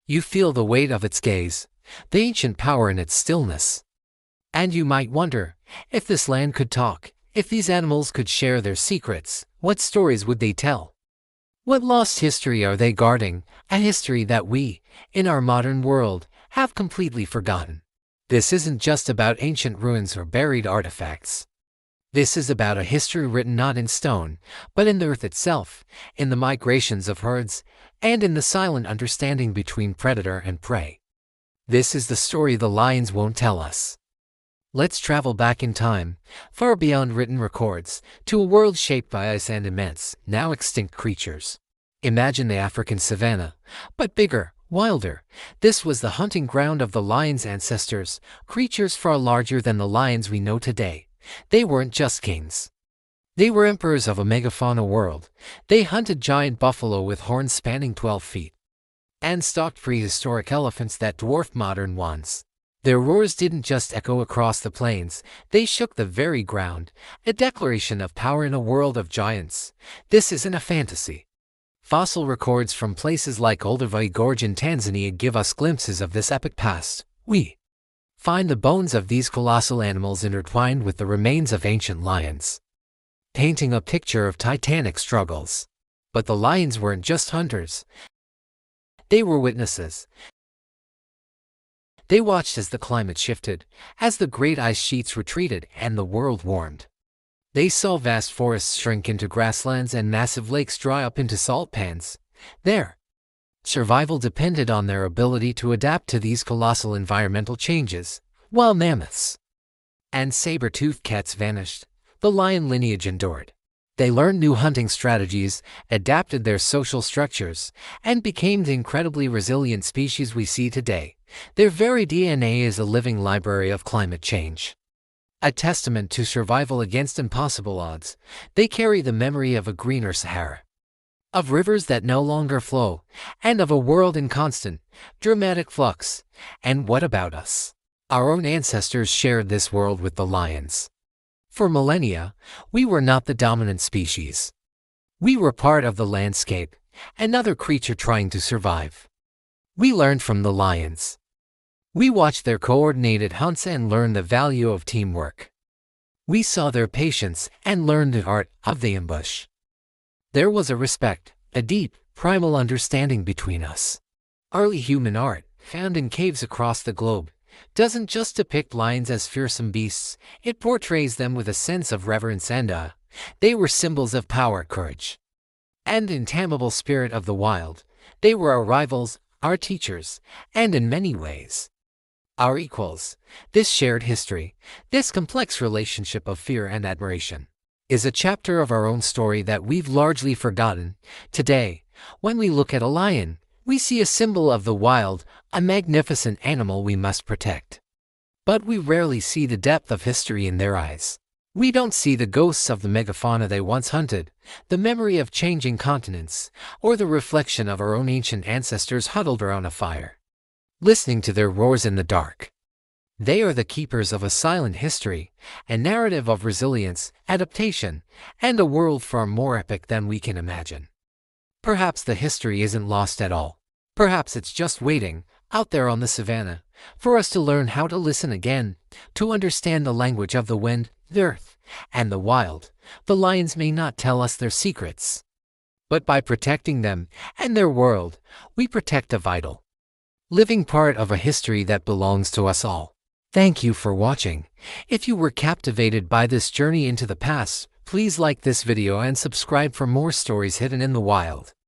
You feel the weight of its gaze, the ancient power in its stillness. And you might wonder, if this land could talk, if these animals could share their secrets, what stories would they tell? What lost history are they guarding, a history that we, in our modern world, have completely forgotten? This isn't just about ancient ruins or buried artifacts. This is about a history written not in stone, but in the earth itself, in the migrations of herds, and in the silent understanding between predator and prey. This is the story the lions won't tell us. Let's travel back in time, far beyond written records, to a world shaped by ice and immense, now extinct creatures. Imagine the African savannah, but bigger, wilder. This was the hunting ground of the lion's ancestors, creatures far larger than the lions we know today. They weren't just kings. They were emperors of a megafauna world. They hunted giant buffalo with horns spanning 12 feet, and stalked prehistoric elephants that dwarfed modern ones. Their roars didn't just echo across the plains, they shook the very ground, a declaration of power in a world of giants. This isn't a fantasy. Fossil records from places like Olduvai Gorge in Tanzania give us glimpses of this epic past. We find the bones of these colossal animals intertwined with the remains of ancient lions, painting a picture of titanic struggles. But the lions weren't just hunters. They were witnesses. They watched as the climate shifted, as the great ice sheets retreated and the world warmed. They saw vast forests shrink into grasslands and massive lakes dry up into salt pans. Their survival depended on their ability to adapt to these colossal environmental changes. While mammoths and saber-toothed cats vanished, the lion lineage endured. They learned new hunting strategies, adapted their social structures, and became the incredibly resilient species we see today. Their very DNA is a living library of climate change, a testament to survival against impossible odds. They carry the memory of a greener Sahara, of rivers that no longer flow, and of a world in constant, dramatic flux. And what about us? Our own ancestors shared this world with the lions. For millennia, we were not the dominant species. We were part of the landscape, another creature trying to survive. We learned from the lions. We watched their coordinated hunts and learned the value of teamwork. We saw their patience and learned the art of the ambush. There was a respect, a deep, primal understanding between us. Early human art, found in caves across the globe, doesn't just depict lions as fearsome beasts, it portrays them with a sense of reverence and they were symbols of power, courage, and the intamable spirit of the wild. They were our rivals, our teachers, and in many ways, our equals. This shared history, this complex relationship of fear and admiration, is a chapter of our own story that we've largely forgotten. Today, when we look at a lion, we see a symbol of the wild, a magnificent animal we must protect. But we rarely see the depth of history in their eyes. We don't see the ghosts of the megafauna they once hunted, the memory of changing continents, or the reflection of our own ancient ancestors huddled around a fire, listening to their roars in the dark. They are the keepers of a silent history, a narrative of resilience, adaptation, and a world far more epic than we can imagine. Perhaps the history isn't lost at all. Perhaps it's just waiting, out there on the savannah, for us to learn how to listen again, to understand the language of the wind, the earth, and the wild. The lions may not tell us their secrets, but by protecting them and their world, we protect a vital, living part of a history that belongs to us all. Thank you for watching. If you were captivated by this journey into the past, please like this video and subscribe for more stories hidden in the wild.